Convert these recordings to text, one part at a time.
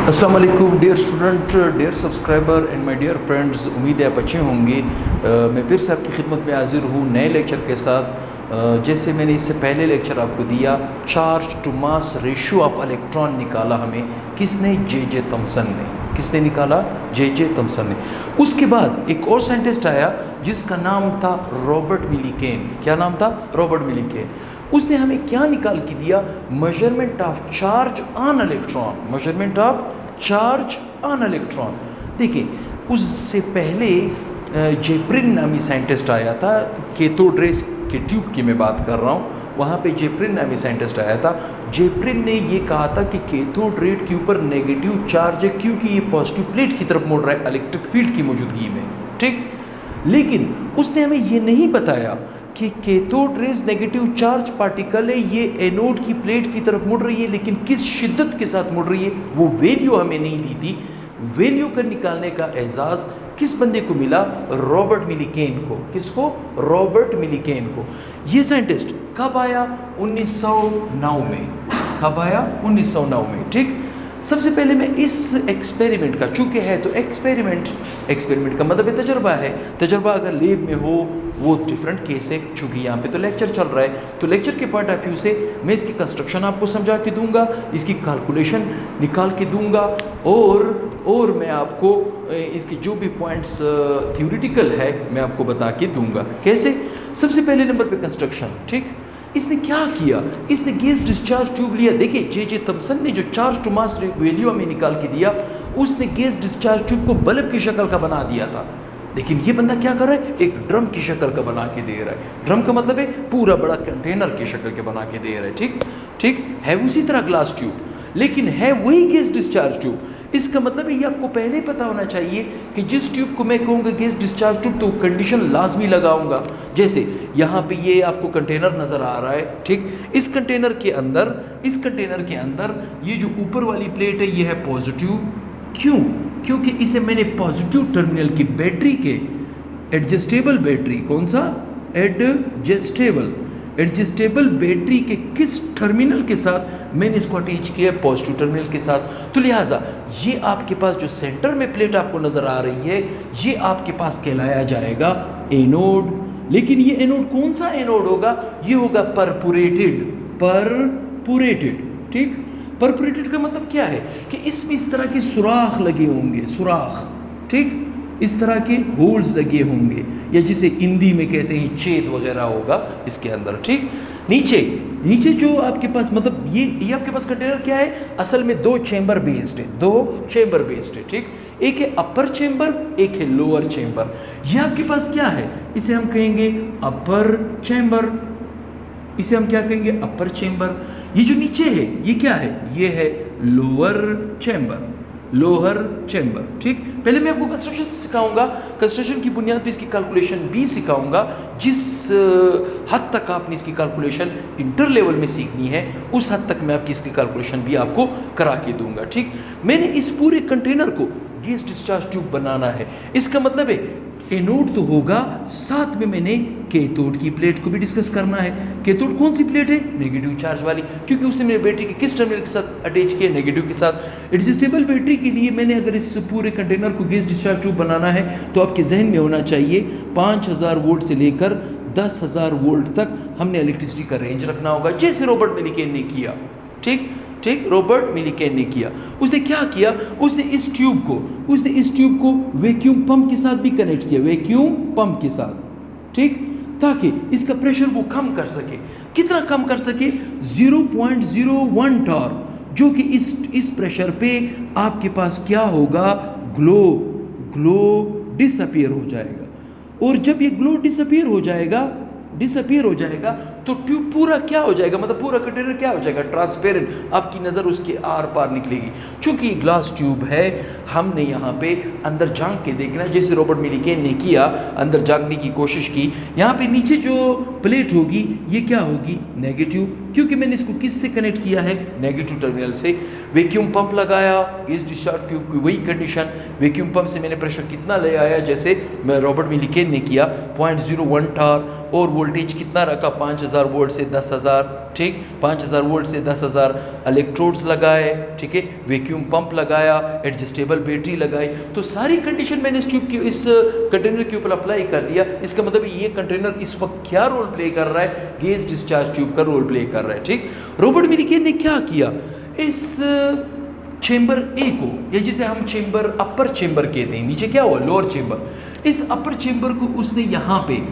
अस्सलाम वालेकुम dear student, dear subscriber and my dear friends. उम्मीद है आप अच्छे होंगे। मैं फिर से आपकी खिदमत में हाजिर हूँ नए लेक्चर के साथ। जैसे मैंने इससे पहले लेक्चर आपको दिया, charge to mass ratio of electron निकाला हमें किसने? जे थॉमसन ने। किसने निकाला? जे थॉमसन ने। उसके बाद एक और साइंटिस्ट आया जिसका नाम था रॉबर्ट मिलीकेन। क्या नाम था? रॉबर्ट मिलीकेन। उसने हमें क्या निकाल के दिया? Measurement of charge on electron. Measurement of charge on electron. देखिए, उससे पहले जेप्रिन नामी साइंटिस्ट आया था। कैथोड रेस के ट्यूब की मैं बात कर रहा हूँ। वहाँ पे जेप्रिन नामी साइंटिस्ट आया था। जेप्रिन ने ये कहा था कि कैथोड रेट के ऊपर नेगेटिव चार्ज है क्योंकि ये पॉजिटिव प्लेट की तरफ मुड़ रहा है इलेक्ट्रिक फील्ड की मौजूदगी में। ठीक, लेकिन उसने हमें ये नहीं बताया कि cathode rays negative charge particle है, ये एनोड की प्लेट की तरफ मुड़ रही है, लेकिन किस शिद्दत के साथ मुड़ रही है वो वैल्यू हमें नहीं ली थी। वैल्यू कर निकालने का एजाज़ किस बंदे को मिला? रॉबर्ट मिलीकेन को। किसको? रॉबर्ट मिलीकेन को। ये साइंटिस्ट कब आया? 1909 में। कब आया? 1909 में। ठीक, सबसे पहले मैं इस एक्सपेरिमेंट का, चूँकि है तो एक्सपेरिमेंट का मतलब है तजर्बा है। तजर्बा अगर लेब में हो वो डिफरेंट केस है। चूँकि यहाँ पे तो लेक्चर चल रहा है, तो लेक्चर के पॉइंट ऑफ व्यू से मैं इसकी कंस्ट्रक्शन आपको समझा के दूंगा, इसकी कैलकुलेशन निकाल के दूंगा, और मैं आपको इसके जो भी पॉइंट्स थ्योरेटिकल है मैं आपको बता के दूंगा। कैसे? सबसे पहले नंबर पे कंस्ट्रक्शन। ठीक, इसने क्या किया? इसने गैस डिस्चार्ज ट्यूब लिया। देखिए, जे थॉमसन ने जो चार्ज टू मास वैल्यू हमें निकाल के दिया, उसने गैस डिस्चार्ज ट्यूब को बल्ब की शक्ल का बना दिया था। लेकिन ये बंदा क्या कर रहा है? एक ड्रम की शक्ल का बना के दे रहा है। ड्रम का मतलब है पूरा बड़ा कंटेनर की शक्ल के बना के दे रहा है। ठीक ठीक है, उसी तरह ग्लास ट्यूब, लेकिन है वही गैस डिस्चार्ज ट्यूब। इसका मतलब है ये आपको पहले पता होना चाहिए कि जिस ट्यूब को मैं कहूँगा गैस डिस्चार्ज ट्यूब, तो कंडीशन लाजमी लगाऊंगा। जैसे यहाँ पे ये आपको कंटेनर नज़र आ रहा है। ठीक, इस कंटेनर के अंदर ये जो ऊपर वाली प्लेट है ये है पॉजिटिव। क्यों? क्योंकि इसे मैंने पॉजिटिव टर्मिनल की बैटरी के एडजस्टेबल बैटरी, कौन सा? एडजस्टेबल बैटरी के किस टर्मिनल के साथ मैंने इसको अटैच किया है? पॉजिटिव टर्मिनल के साथ। तो लिहाजा ये आपके पास जो सेंटर में प्लेट आपको नज़र आ रही है, ये आपके पास कहलाया जाएगा एनोड। लेकिन ये एनोड कौन सा एनोड होगा? ये होगा परपुरेटेड। ठीक, परपुरेटेड का मतलब क्या है कि इसमें इस तरह के सुराख लगे होंगे, सुराख। ठीक, इस तरह के होल्स लगे होंगे, या जिसे हिंदी में कहते हैं छेद वगैरह होगा इसके अंदर। ठीक, नीचे जो आपके पास, मतलब ये आपके पास कंटेनर क्या है? असल में दो चेंबर बेस्ड है। ठीक, एक है अपर चेंबर, एक है लोअर चेंबर। ये आपके पास क्या है? इसे हम कहेंगे अपर चेंबर। अपर चेंबर। ये जो नीचे है ये क्या है? ये है लोअर चेंबर। ठीक, पहले मैं आपको कंस्ट्रक्शन सिखाऊंगा, कंस्ट्रक्शन की बुनियाद पे इसकी कैलकुलेशन भी सिखाऊंगा। जिस हद तक आपने इसकी कैलकुलेशन इंटर लेवल में सीखनी है, उस हद तक मैं आपकी इसकी कैलकुलेशन भी आपको करा के दूंगा। ठीक, मैंने इस पूरे कंटेनर को गैस डिस्चार्ज ट्यूब बनाना है। इसका मतलब है एनोड तो होगा, साथ में मैंने कैथोड की प्लेट को भी डिस्कस करना है। कैथोड कौन सी प्लेट है? नेगेटिव चार्ज वाली, क्योंकि उसने मेरे बैटरी के किस टर्मिनल के साथ अटैच किया? नेगेटिव के साथ। एडजस्टेबल बैटरी के लिए मैंने अगर इस पूरे कंटेनर को गैस डिस्चार्ज ट्यूब बनाना है तो आपके जहन में होना चाहिए 5000 वोल्ट से लेकर 10,000 वोल्ट तक हमने इलेक्ट्रिसिटी का रेंज रखना होगा, जैसे रॉबर्ट मिलीकेन ने किया। ठीक, रॉबर्ट मिलीकेन ने किया। उसने क्या किया? उसने इस ट्यूब को वैक्यूम पंप के साथ भी कनेक्ट किया, वैक्यूम पंप के साथ। ठीक, ताकि इसका प्रेशर वो कम कर सके। कितना कम कर सके? 0.01 टॉर, जो कि इस प्रेशर पे आपके पास क्या होगा? ग्लो डिसअपीयर हो जाएगा। और जब ये ग्लो डिसअपीयर हो जाएगा तो ट्यूब पूरा क्या हो जाएगा? मतलब पूरा कंटेनर क्या हो जाएगा? ट्रांसपेरेंट। आपकी नज़र उसके आर पार निकलेगी। चूंकि ग्लास ट्यूब है, हमने यहाँ पे अंदर झांक के देखना है, जैसे रॉबर्ट मिलीकेन ने किया, अंदर झांकने की कोशिश की। यहाँ पे नीचे जो प्लेट होगी ये क्या होगी? नेगेटिव, क्योंकि मैंने इसको किससे कनेक्ट किया है? नेगेटिव टर्मिनल से। वैक्यूम पंप लगाया, गैस डिस्चार्ज ट्यूब की वही कंडीशन। वैक्यूम पंप से मैंने प्रेशर कितना ले आया? जैसे मैं रॉबर्ट मिलीकेन ने किया 0.01 टार, और वोल्टेज कितना रखा? 5000 5000 वोल्ट से 10,000, ठीक, 5000 वोल्ट से 10,000 इलेक्ट्रोड्स लगाए, ठीक है, वैक्यूम पंप लगाया, एडजस्टेबल बैटरी लगाई, तो सारी कंडीशन मैंने इस कंटेनर के ऊपर अप्लाई कर दिया। इसका मतलब ये कंटेनर इस वक्त क्या रोल प्ले कर रहा है? गैस डिस्चार्ज ट्यूब का रोल प्ले कर रहा है, ठीक। रॉबर्ट विलिकेन ने क्या किया, इस चेंबर ए को, या जिसे हम चेंबर अपर चेंबर कहते हैं, नीचे क्या हुआ लोअर चेंबर, इस अपर चेंबर को उसने यहाँ पे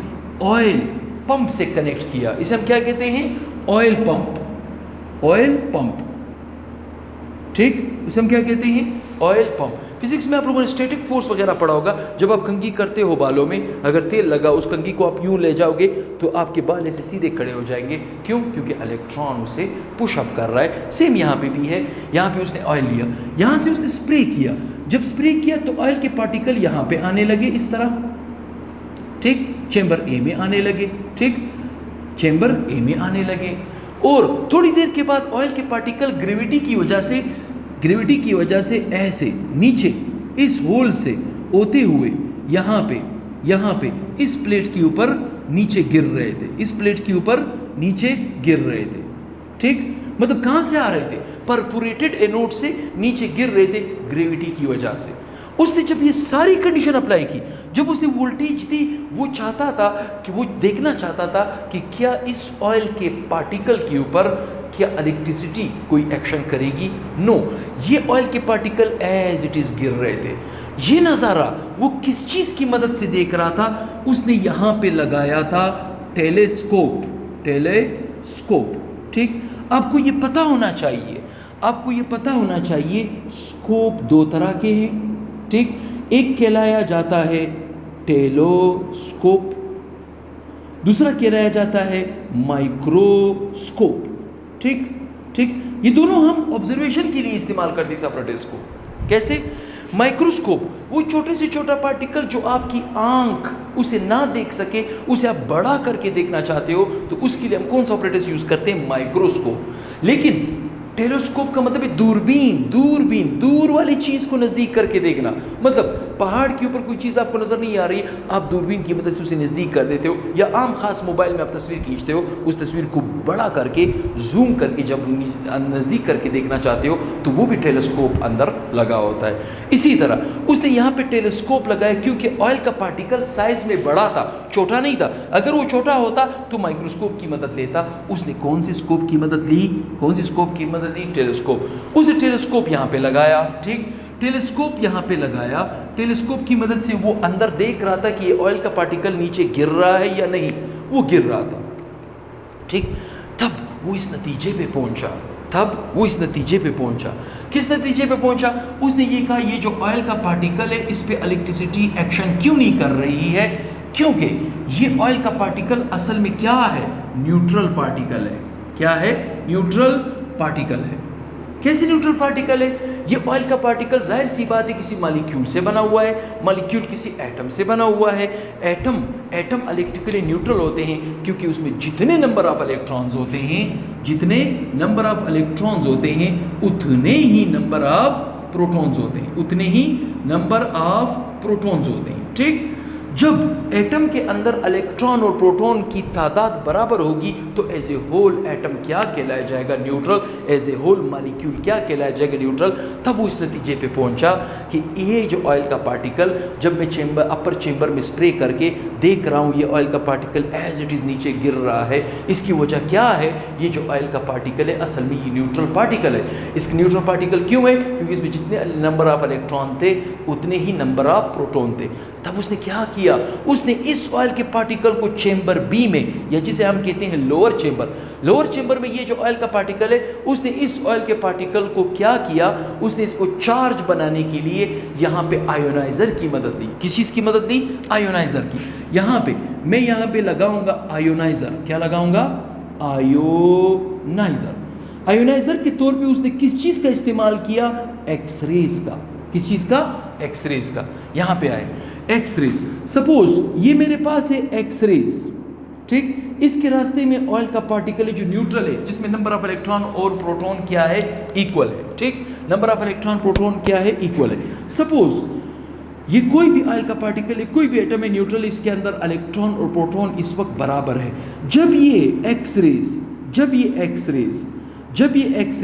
ऑयल पंप से कनेक्ट किया। इसे हम क्या कहते हैं? ऑयल पंप, ऑयल पंप, ठीक, इसे हम क्या कहते हैं? Oil pump. फिजिक्स में आप लोगों ने स्टैटिक फोर्स वगैरह पढ़ा होगा। जब आप कंघी करते हो बालों में, अगर तेल लगा, उस कंघी को आप यूं ले जाओगे तो आपके बाल ऐसे सीधे खड़े हो जाएंगे। क्यों? क्योंकि इलेक्ट्रॉन उसे पुश अप कर रहा है। सेम यहाँ पे भी है। यहाँ पे उसने ऑयल लिया, यहाँ से उसने स्प्रे किया। जब स्प्रे किया तो ऑयल के पार्टिकल यहाँ पे आने लगे इस तरह, ठीक, चेंबर ए में आने लगे, ठीक, चेंबर ए में आने लगे। और थोड़ी देर के बाद ऑयल के पार्टिकल ग्रेविटी की वजह से ऐसे नीचे इस होल से होते हुए यहाँ पे इस प्लेट के ऊपर नीचे गिर रहे थे, इस प्लेट के ऊपर नीचे गिर रहे थे, ठीक। मतलब कहाँ से आ रहे थे? परफोरेटेड एनोड से नीचे गिर रहे थे ग्रेविटी की वजह से। उसने जब ये सारी कंडीशन अप्लाई की, जब उसने वोल्टेज दी, वो चाहता था कि वो देखना चाहता था कि क्या इस ऑयल के पार्टिकल के ऊपर क्या इलेक्ट्रिसिटी कोई एक्शन करेगी। नो, ये ऑयल के पार्टिकल एज इट इज गिर रहे थे। ये नज़ारा वो किस चीज़ की मदद से देख रहा था? उसने यहाँ पे लगाया था टेलीस्कोप, ठीक। आपको ये पता होना चाहिए, स्कोप दो तरह के हैं, ठीक। एक कहलाया जाता है टेलोस्कोप, दूसरा कहलाया जाता है माइक्रोस्कोप, ठीक। ये दोनों हम ऑब्जर्वेशन के लिए इस्तेमाल करते हैं इस apparatus को। कैसे? माइक्रोस्कोप, वो छोटे से छोटा पार्टिकल जो आपकी आंख उसे ना देख सके, उसे आप बड़ा करके देखना चाहते हो, तो उसके लिए हम कौन सा ऑपरेटर्स यूज करते हैं? माइक्रोस्कोप। लेकिन टेलीस्कोप का मतलब है दूरबीन, दूर वाली चीज़ को नज़दीक करके देखना। मतलब पहाड़ के ऊपर कोई चीज़ आपको नज़र नहीं आ रही, आप दूरबीन की मदद से उसे नज़दीक कर देते हो, या आम खास मोबाइल में आप तस्वीर खींचते हो, उस तस्वीर को बड़ा करके जूम करके जब नज़दीक करके देखना चाहते हो, तो वो भी टेलीस्कोप अंदर लगा होता है। इसी तरह उसने यहाँ पे टेलीस्कोप लगाया क्योंकि ऑयल का पार्टिकल साइज में बड़ा था, छोटा नहीं था। अगर वो छोटा होता तो माइक्रोस्कोप की मदद लेता। उसने कौन सी स्कोप की मदद ली? टेलीस्कोप। उसने टेलीस्कोप यहाँ पे लगाया, ठीक, टेलीस्कोप यहाँ पे लगाया। टेलीस्कोप की मदद से वो अंदर देख रहा था कि ये ऑयल का पार्टिकल नीचे गिर रहा है या नहीं। वो गिर रहा था, ठीक। तब वो इस नतीजे पे पहुंचा। किस नतीजे पे पहुंचा? उसने ये कहा, ये जो ऑयल का पार्टिकल है, इस पे इलेक्ट्रिसिटी एक्शन क्यों नहीं कर रही है? क्योंकि ये ऑयल का पार्टिकल असल में क्या है? न्यूट्रल पार्टिकल है। क्या है? न्यूट्रल पार्टिकल है। कैसे न्यूट्रल पार्टिकल है? ये ऑयल का पार्टिकल जाहिर सी बात है किसी मॉलिक्यूल से बना हुआ है, मॉलिक्यूल किसी एटम से बना हुआ है। एटम इलेक्ट्रिकली न्यूट्रल होते हैं क्योंकि उसमें जितने नंबर ऑफ इलेक्ट्रॉन्स होते हैं, उतने ही नंबर ऑफ प्रोटॉन्स होते हैं, ठीक। जब एटम के अंदर इलेक्ट्रॉन और प्रोटॉन की तादाद बराबर होगी तो एज ए होल एटम क्या कहलाया जाएगा? Neutral. As a whole molecule क्या कहलाया जाएगा? न्यूट्रल। तब वो इस नतीजे पे पहुंचा कि ये जो ऑयल का पार्टिकल, जब मैं अपर चेंबर में स्प्रे करके देख रहा हूँ, ये ऑयल का पार्टिकल एज इट इज़ नीचे गिर रहा है। इसकी वजह क्या है? ये जो ऑयल का पार्टिकल है असल में ये न्यूट्रल पार्टिकल है। इसके न्यूट्रल पार्टिकल क्यों है? क्योंकि इसमें जितने नंबर ऑफ इलेक्ट्रॉन थे उतने ही नंबर ऑफ प्रोटॉन थे। तब उसने क्या किया? उसने इस ऑयल के पार्टिकल को चेंबर बी में, या जिसे हम कहते हैं लोअर चेंबर में, ये जो ऑयल का पार्टिकल है, उसने इस ऑयल के पार्टिकल को क्या किया? उसने इसको चार्ज बनाने के लिए यहाँ पे आयोनाइजर की मदद ली। किस चीज़ की मदद ली? आयोनाइजर की। यहाँ पे लगाऊंगा आयोनाइजर। क्या लगाऊंगा? आयोनाइजर के तौर पे उसने किस चीज़ का इस्तेमाल किया? एक्सरेज का। किस चीज़ का? एक्सरेज का। यहाँ पे आए एक्सरेज। सपोज ये मेरे पास है एक्सरेज, ठीक। इसके रास्ते में ऑयल का पार्टिकल है जो न्यूट्रल है, जिसमें नंबर ऑफ इलेक्ट्रॉन और प्रोटॉन क्या है? इक्वल है, ठीक। नंबर ऑफ इलेक्ट्रॉन प्रोटॉन क्या है? इक्वल है। सपोज ये कोई भी ऑयल का पार्टिकल है, कोई भी एटम है न्यूट्रल, इसके अंदर इलेक्ट्रॉन और प्रोटॉन इस वक्त बराबर है। जब ये एक्स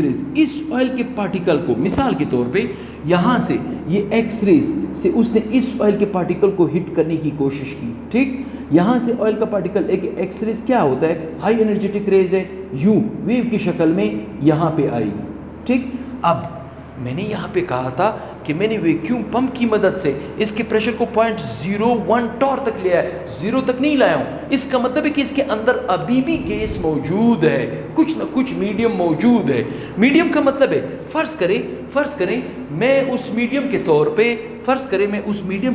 रेज इस ऑयल के पार्टिकल को, मिसाल के तौर पे यहाँ से ये एक्स रेज से उसने इस ऑयल के पार्टिकल को हिट करने की कोशिश की, ठीक, यहाँ से ऑयल का पार्टिकल, एक एक्स रेज क्या होता है, हाई एनर्जेटिक रेज है, यूं वेव की शक्ल में यहाँ पे आएगी, ठीक। अब मैंने यहाँ पे कहा था कि मैंने वैक्यूम पंप की मदद से इसके प्रेशर को 0.01 टॉर तक ले आया, 0 तक नहीं लाया हूँ। इसका मतलब है कि इसके अंदर अभी भी गैस मौजूद है, कुछ ना कुछ मीडियम मौजूद है। मीडियम का मतलब है, फर्ज करें मैं उस मीडियम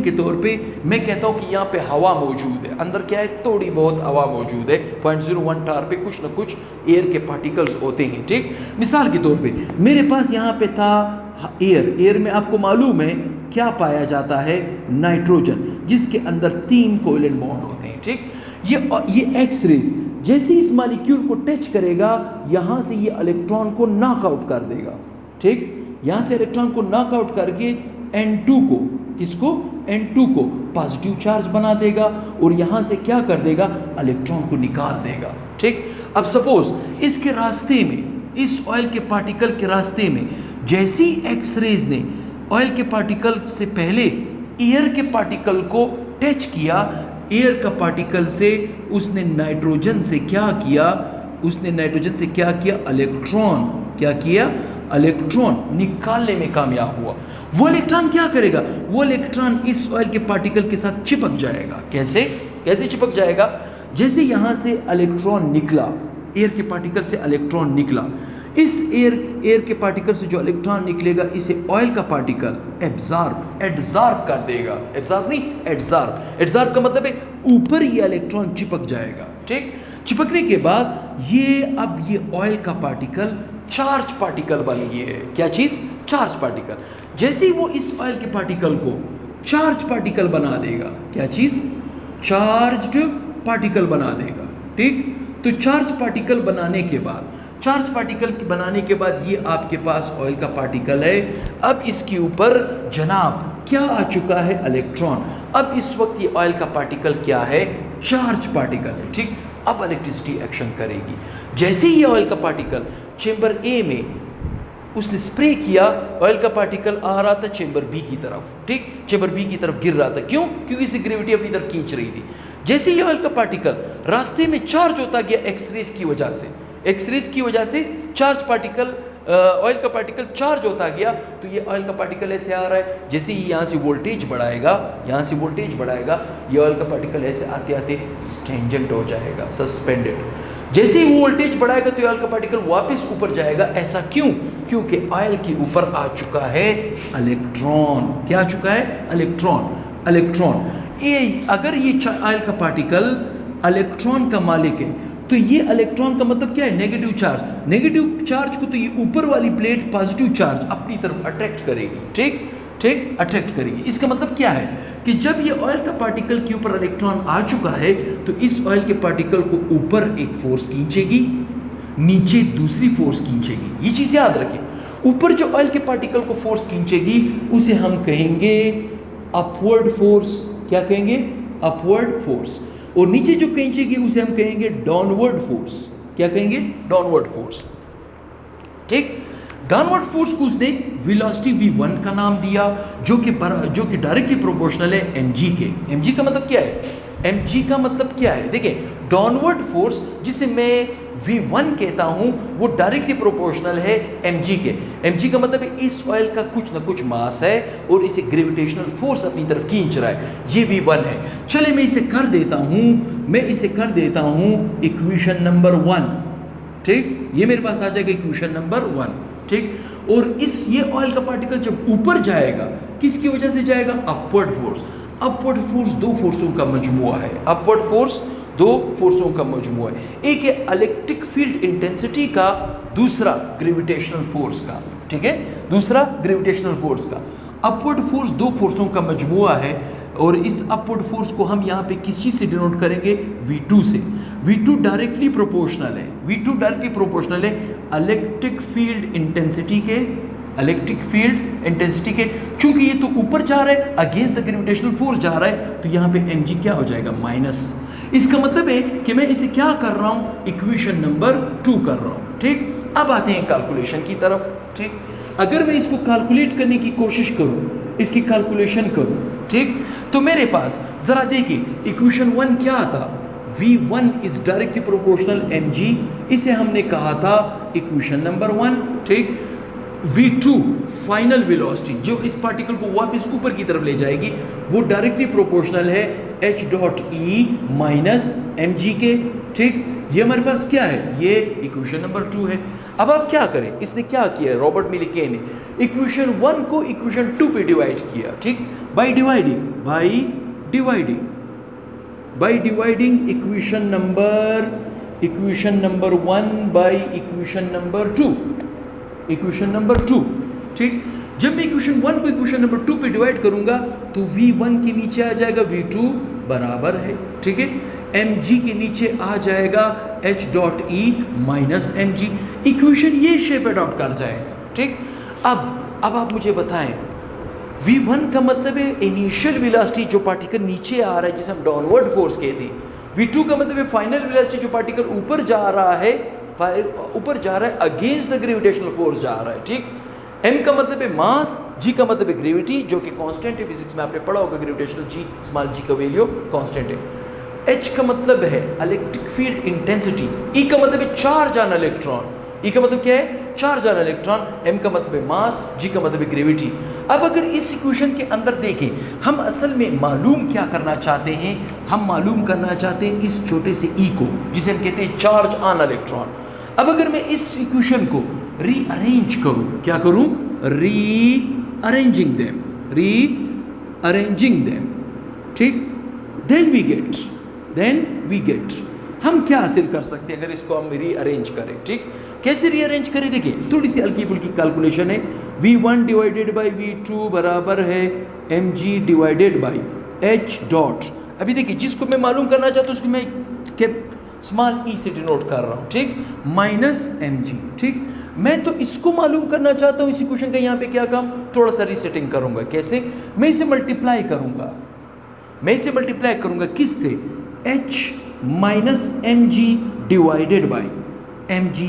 के तौर पे मैं कहता हूँ कि यहाँ पे हवा मौजूद है, अंदर क्या है, थोड़ी बहुत हवा मौजूद है, 0.01 टॉर पे कुछ ना कुछ एयर के पार्टिकल्स होते हैं, ठीक। मिसाल के तौर पे मेरे पास यहाँ पे था एयर में आपको मालूम है क्या पाया जाता है, नाइट्रोजन, जिसके अंदर 3 कोवेलेंट बॉन्ड होते हैं, ठीक। ये एक्स रेज जैसे इस मॉलिक्यूल को टच करेगा, यहाँ से ये इलेक्ट्रॉन को नॉकआउट कर देगा, ठीक, यहाँ से इलेक्ट्रॉन को नॉकआउट करके N2 को, किसको, N2 को पॉजिटिव चार्ज बना देगा और यहाँ से क्या कर देगा, इलेक्ट्रॉन को निकाल देगा, ठीक। अब सपोज इसके रास्ते में, इस ऑयल के पार्टिकल के रास्ते में जैसी एक्स रेज ने ऑयल के पार्टिकल से पहले एयर के पार्टिकल को टच किया, एयर का पार्टिकल से उसने नाइट्रोजन से क्या किया, इलेक्ट्रॉन निकालने में कामयाब हुआ। वो इलेक्ट्रॉन क्या करेगा, वो इलेक्ट्रॉन इस ऑयल के पार्टिकल के साथ चिपक जाएगा। कैसे चिपक जाएगा, जैसे यहाँ से इलेक्ट्रॉन निकला, एयर के पार्टिकल से इलेक्ट्रॉन निकला, इस एयर के पार्टिकल से जो इलेक्ट्रॉन निकलेगा इसे ऑयल का पार्टिकल एड्जॉर्ब कर देगा। एड्जॉर्ब का मतलब है ऊपर ये इलेक्ट्रॉन चिपक जाएगा, ठीक। चिपकने के बाद अब ये ऑयल का पार्टिकल चार्ज पार्टिकल बन गया है। क्या चीज, चार्ज पार्टिकल। जैसे ही वो इस ऑयल के पार्टिकल को चार्ज पार्टिकल बना देगा, क्या चीज, चार्ज्ड पार्टिकल बना देगा, ठीक। तो चार्ज पार्टिकल बनाने के बाद ये आपके पास ऑयल का पार्टिकल है। अब इसके ऊपर जनाब क्या आ चुका है, इलेक्ट्रॉन। अब इस वक्त ये ऑयल का पार्टिकल क्या है, चार्ज पार्टिकल है, ठीक। अब इलेक्ट्रिसिटी एक्शन करेगी। जैसे ही ये ऑयल का पार्टिकल चेंबर ए में उसने स्प्रे किया, ऑयल का पार्टिकल आ रहा था चेंबर बी की तरफ, ठीक, चेंबर बी की तरफ गिर रहा था। क्यों, क्योंकि इसे ग्रेविटी अपनी तरफ खींच रही थी। जैसे ही ऑयल का पार्टिकल रास्ते में चार्ज होता गया एक्सरेज की वजह से चार्ज पार्टिकल, ऑयल का पार्टिकल चार्ज होता गया, तो ये ऑयल का पार्टिकल ऐसे आ रहा है। जैसे ही यहाँ से वोल्टेज बढ़ाएगा, ये ऑयल का पार्टिकल ऐसे आते आते स्टेंजेंट हो जाएगा, सस्पेंडेड। जैसे ही वो वोल्टेज बढ़ाएगा तो ऑयल का पार्टिकल वापस ऊपर जाएगा। ऐसा क्यों, क्योंकि ऑयल के ऊपर आ चुका है इलेक्ट्रॉन। क्या आ चुका है, इलेक्ट्रॉन। अगर ये ऑयल का पार्टिकल इलेक्ट्रॉन का मालिक है, तो ये इलेक्ट्रॉन का मतलब क्या है, नेगेटिव चार्ज को तो ये ऊपर वाली प्लेट पॉजिटिव चार्ज अपनी तरफ अट्रैक्ट करेगी, ठीक, अट्रैक्ट करेगी। इसका मतलब क्या है कि जब ये ऑयल का पार्टिकल के ऊपर इलेक्ट्रॉन आ चुका है, तो इस ऑयल के पार्टिकल को ऊपर एक फोर्स खींचेगी, नीचे दूसरी फोर्स खींचेगी। ये चीज़ याद रखें। ऊपर जो ऑयल के पार्टिकल को फोर्स खींचेगी उसे हम कहेंगे अपवर्ड फोर्स। क्या कहेंगे, अपवर्ड फोर्स। और नीचे जो खींचेगी उसे हम कहेंगे डाउनवर्ड फोर्स। क्या कहेंगे, डाउनवर्ड फोर्स, ठीक। डाउनवर्ड फोर्स को उसने वेलोसिटी v1 का नाम दिया, जो कि डायरेक्टली प्रोपोर्शनल है mg के। mg का मतलब क्या है, देखिए, डाउनवर्ड फोर्स जिसे मैं v1 कहता हूं वो डायरेक्टली प्रोपोर्शनल है mg के। mg का मतलब है इस ऑयल का कुछ ना कुछ मास है और इसे ग्रेविटेशनल फोर्स अपनी तरफ खींच रहा है, ये v1 है। चले मैं इसे कर देता हूं इक्वेशन नंबर 1, ठीक। ये मेरे पास आ जाएगा इक्वेशन नंबर 1, ठीक। और ये ऑयल का पार्टिकल जब ऊपर जाएगा, किसकी वजह से जाएगा, अपवर्ड फोर्स। अपवर्ड फोर्स दो फोर्सों का मजमुआ है। एक है इलेक्ट्रिक फील्ड इंटेंसिटी का, दूसरा ग्रेविटेशनल फोर्स का, ठीक है, दूसरा ग्रेविटेशनल फोर्स का। अपवर्ड फोर्स दो फोर्सों का मजमुआ है और इस अपवर्ड फोर्स को हम यहाँ पे किस चीज़ से डिनोट करेंगे, v2 से। v2 डायरेक्टली प्रोपोर्शनल है इलेक्ट्रिक फील्ड इंटेंसिटी के इलेक्ट्रिक फील्ड इंटेंसिटी के, चूंकि ये तो ऊपर जा रहा है अगेंस्ट द ग्रेविटेशनल फोर्स जा रहा है, तो यहाँ पे mg क्या हो जाएगा माइनस। इसका मतलब है कि मैं इसे क्या कर रहा हूँ, इक्वेशन नंबर 2 कर रहा हूँ। ठीक, अब आते हैं कैलकुलेशन की तरफ। ठीक, अगर मैं इसको कैलकुलेट करने की कोशिश करूँ, इसकी कैलकुलेशन करूँ, ठीक, तो मेरे पास जरा देखिए इक्वेशन 1 क्या था, V1 is directly proportional mg, इसे हमने कहा था इक्वेशन नंबर 1। ठीक, V2 फाइनल वेलोसिटी जो इस पार्टिकल को वापस ऊपर की तरफ ले जाएगी, वो डायरेक्टली प्रोपोर्शनल है h dot E minus mg के। ठीक, ये हमारे पास क्या है, ये इक्वेशन नंबर 2 है। अब आप क्या करें, इसने क्या किया, रॉबर्ट मिल्के ने इक्वेशन 1 को इक्वेशन 2 पे डिवाइड किया। ठीक, by dividing equation number 1 by equation number 2। ठीक, जब मैं इक्वेशन 1 को इक्वेशन नंबर 2 पे डिवाइड करूंगा तो V1 के नीचे आ जाएगा V2 बराबर है, ठीक है, mg के नीचे आ जाएगा h dot E minus mg। Equation ये शेप अडॉप्ट कर जाएगा। ठीक, अब आप मुझे बताएं, V1 का मतलब है इनिशियल वेलोसिटी जो पार्टिकल नीचे आ रहा है जिसे हम डाउनवर्ड फोर्स कहते हैं। V2 का मतलब है फाइनल वेलोसिटी जो पार्टिकल ऊपर जा रहा है अगेंस्ट द ग्रेविटेशनल फोर्स जा रहा है। ठीक, m का मतलब है मास, g का मतलब है ग्रेविटी जो कि कांस्टेंट है, फिजिक्स में आपने पढ़ा होगा ग्रेविटेशनल g स्मॉल g का वैल्यू कांस्टेंट है। h का मतलब है इलेक्ट्रिक फील्ड इंटेंसिटी, e का मतलब है चार्ज ऑन इलेक्ट्रॉन, e का मतलब क्या है चार्ज ऑन इलेक्ट्रॉन, m का मतलब है मास, g का मतलब है ग्रेविटी। अब अगर इस इक्वेशन के अंदर देखें, हम असल में मालूम क्या करना चाहते हैं, हम मालूम करना चाहते हैं इस छोटे से e को जिसे हम कहते हैं चार्ज ऑन इलेक्ट्रॉन। अब अगर मैं इस इक्वेशन को रीअरेंज करूं, क्या करूं, रीअरेंजिंग देम, ठीक, देन वी गेट हम क्या हासिल कर सकते हैं अगर इसको हम रीअरेंज करें। ठीक, कैसे रीअरेंज करें, देखिए थोड़ी सी हल्की फुल्की कैलकुलेशन है। V1 डिवाइडेड बाई V2 बराबर है mg divided by h dot. अभी देखिए जिसको मैं मालूम करना चाहता हूँ उसको मैं स्मॉल e से डिनोट कर रहा हूँ, ठीक, माइनस mg। ठीक, मैं तो इसको मालूम करना चाहता हूँ, इस इक्वेशन का यहाँ पे क्या काम, थोड़ा सा रीसेटिंग करूँगा। कैसे, मैं इसे मल्टीप्लाई करूँगा किससे, h minus mg divided by mg।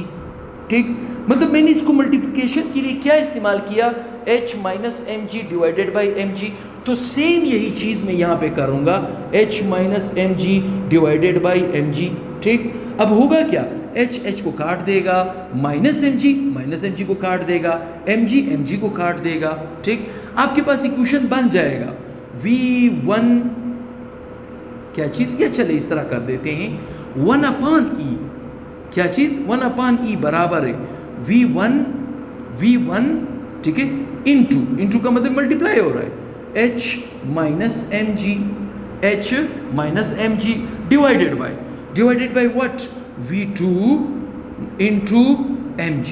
ठीक, मतलब मैंने इसको मल्टीप्लिकेशन के लिए क्या इस्तेमाल किया, h minus mg divided by mg। तो सेम यही चीज़ मैं यहाँ पे करूँगा, h minus mg divided by mg। ठीक, अब होगा क्या, h को काट देगा, माइनस mg को काट देगा, mg को काट देगा। ठीक, आपके पास इक्वेशन बन जाएगा V1 क्या चीज़, या चले इस तरह कर देते हैं 1 अपॉन ई, क्या चीज़ 1 अपॉन ई बराबर है V1, ठीक है, इंटू का मतलब मल्टीप्लाई हो रहा है h minus mg divided by what, V2 into mg।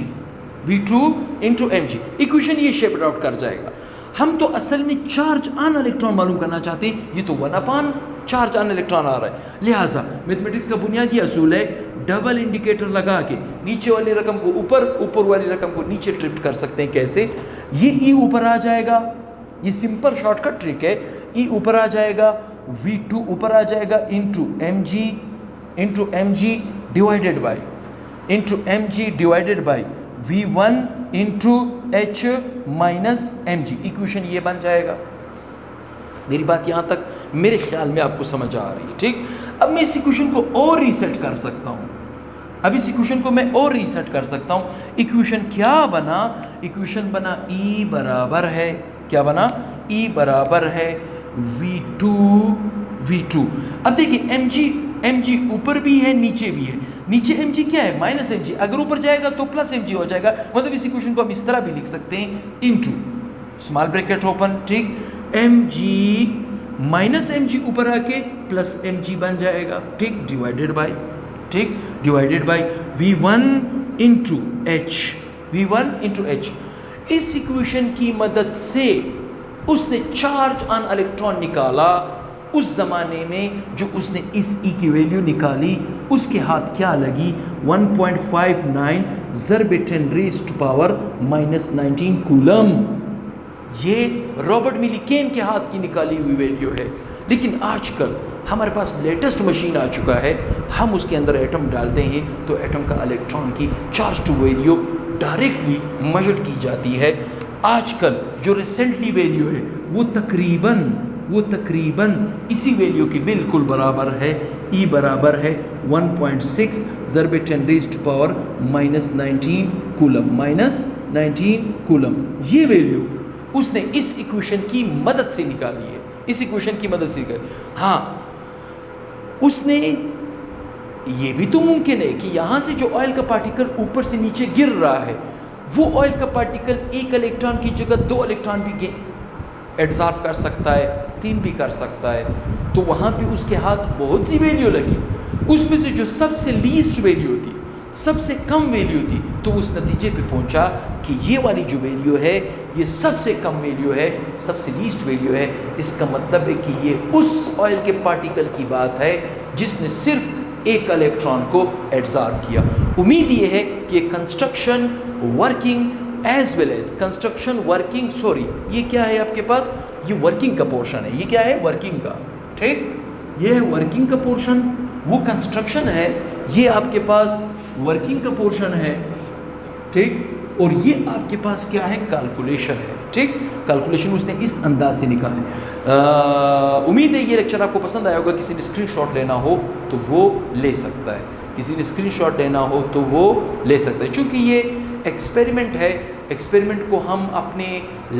Equation ये शेप आउट कर जाएगा। हम तो असल में चार्ज ऑन इलेक्ट्रॉन मालूम करना चाहते हैं, ये तो 1 अपॉन चार्ज ऑन इलेक्ट्रॉन आ रहा है। लिहाजा मैथमेटिक्स का बुनियादी असूल है डबल इंडिकेटर लगा के नीचे वाली रकम को ऊपर वाली रकम को नीचे ट्रिप कर सकते हैं। कैसे, ये ई ऊपर आ जाएगा, ये सिंपल शॉर्टकट ट्रिक है, ई ऊपर आ जाएगा, V2 ऊपर आ जाएगा into mg divided by V1 into h minus mg। Equation ये बन जाएगा। मेरी बात यहाँ तक मेरे ख्याल में आपको समझ आ रही है। ठीक, अब मैं इस इक्वेशन को और रीसेट कर सकता हूँ, इक्वेशन क्या बना, इक्वेशन बना E बराबर है, क्या बना, E बराबर है V2। अब देखिए mg ऊपर भी है नीचे भी है, नीचे mg क्या है, माइनस mg, अगर ऊपर जाएगा तो प्लस mg हो जाएगा। मतलब इस इक्वेशन को हम इस तरह भी लिख सकते हैं, इंटू स्मॉल ब्रैकेट ओपन, ठीक, mg माइनस mg ऊपर आके प्लस mg बन जाएगा, ठीक, divided by V1 into h। इस इक्वेशन की मदद से उसने चार्ज ऑन इलेक्ट्रॉन निकाला। उस ज़माने में जो उसने इस ई की वैल्यू निकाली, उसके हाथ क्या लगी, 1.59 ज़रब 10 रेज़ टू पावर -19 कूलम। ये रॉबर्ट मिलीकेन के हाथ की निकाली हुई वैल्यू है। लेकिन आजकल हमारे पास लेटेस्ट मशीन आ चुका है, हम उसके अंदर एटम डालते हैं तो एटम का इलेक्ट्रॉन की charge to value directly measure की जाती है। आजकल जो रिसेंटली वैल्यू है वो तकरीबन इसी वैल्यू की बिल्कुल बराबर है। E बराबर है 1.6 ज़रब 10 रेज़ टू पावर -19 कूलम। ये वैल्यू उसने इस इक्वेशन की मदद से निकाली है, हाँ, उसने ये भी तो मुमकिन है कि यहाँ से जो ऑयल का पार्टिकल ऊपर से नीचे गिर रहा है, वो ऑयल का पार्टिकल एक इलेक्ट्रॉन की जगह 2 इलेक्ट्रॉन भी एब्जॉर्ब कर सकता है, 3 भी कर सकता है। तो वहाँ पे उसके हाथ बहुत सी वैल्यू लगी, उसमें से जो सबसे लीस्ट वैल्यू थी, सबसे कम वैल्यू थी, तो उस नतीजे पे पहुंचा कि ये वाली जो वैल्यू है ये सबसे कम वैल्यू है, सबसे लीस्ट वैल्यू है। इसका मतलब है कि ये उस ऑयल के पार्टिकल की बात है जिसने सिर्फ एक इलेक्ट्रॉन को एब्जॉर्ब किया। उम्मीद ये है कि construction working as well as construction working, sorry ये क्या है आपके पास, ये वर्किंग का पोर्शन है, ये क्या है वर्किंग का, ठीक, ये है वर्किंग का पोर्शन, वो कंस्ट्रक्शन है, ये आपके पास वर्किंग का पोर्शन है, ठीक, और ये आपके पास क्या है कैलकुलेशन है, ठीक, कैलकुलेशन उसने इस अंदाज से निकाली। उम्मीद है ये लेक्चर आपको पसंद आया होगा। किसी ने स्क्रीनशॉट लेना हो तो वो ले सकता है, किसी ने स्क्रीनशॉट लेना हो तो वो ले सकता है। चूँकि ये एक्सपेरिमेंट है, एक्सपेरिमेंट को हम अपने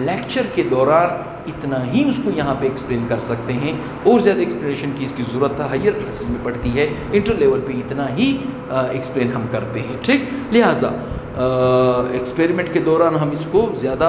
लेक्चर के दौरान इतना ही उसको यहाँ पे एक्सप्लेन कर सकते हैं, और ज़्यादा एक्सप्लेनेशन की इसकी ज़रूरत हायर क्लासेस में पड़ती है, इंटर लेवल पे इतना ही एक्सप्लेन हम करते हैं, ठीक। लिहाजा एक्सपेरिमेंट के दौरान हम इसको ज़्यादा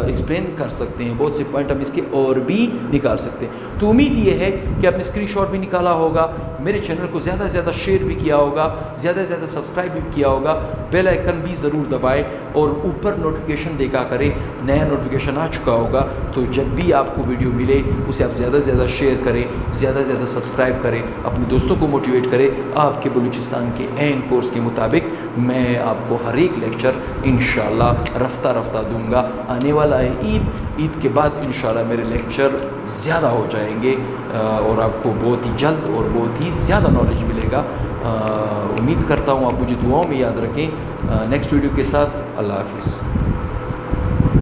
एक्सप्लेन कर सकते हैं, बहुत से पॉइंट हम इसके और भी निकाल सकते हैं। तो उम्मीद ये है कि आपने स्क्रीनशॉट भी निकाला होगा, मेरे चैनल को ज़्यादा से ज़्यादा शेयर भी किया होगा, ज़्यादा से ज़्यादा सब्सक्राइब भी किया होगा, बेल आइकन भी ज़रूर दबाएं और ऊपर नोटिफिकेशन देखा करें, नया नोटिफिकेशन आ चुका होगा। तो जब भी आपको वीडियो मिले उसे आप ज़्यादा से ज़्यादा शेयर करें, ज़्यादा से ज़्यादा सब्सक्राइब करें, अपने दोस्तों को मोटिवेट करें। आपके बलूचिस्तान के ऐन कोर्स के मुताबिक मैं आपको हर एक लेक्चर इंशाल्लाह रफ्ता दूंगा। आने वाला है ईद के बाद इंशाल्लाह मेरे लेक्चर ज़्यादा हो जाएंगे और आपको बहुत ही जल्द और बहुत ही ज़्यादा नॉलेज मिलेगा। उम्मीद करता हूँ आप मुझे दुआओं में याद रखें। नेक्स्ट वीडियो के साथ अल्लाह हाफिज़।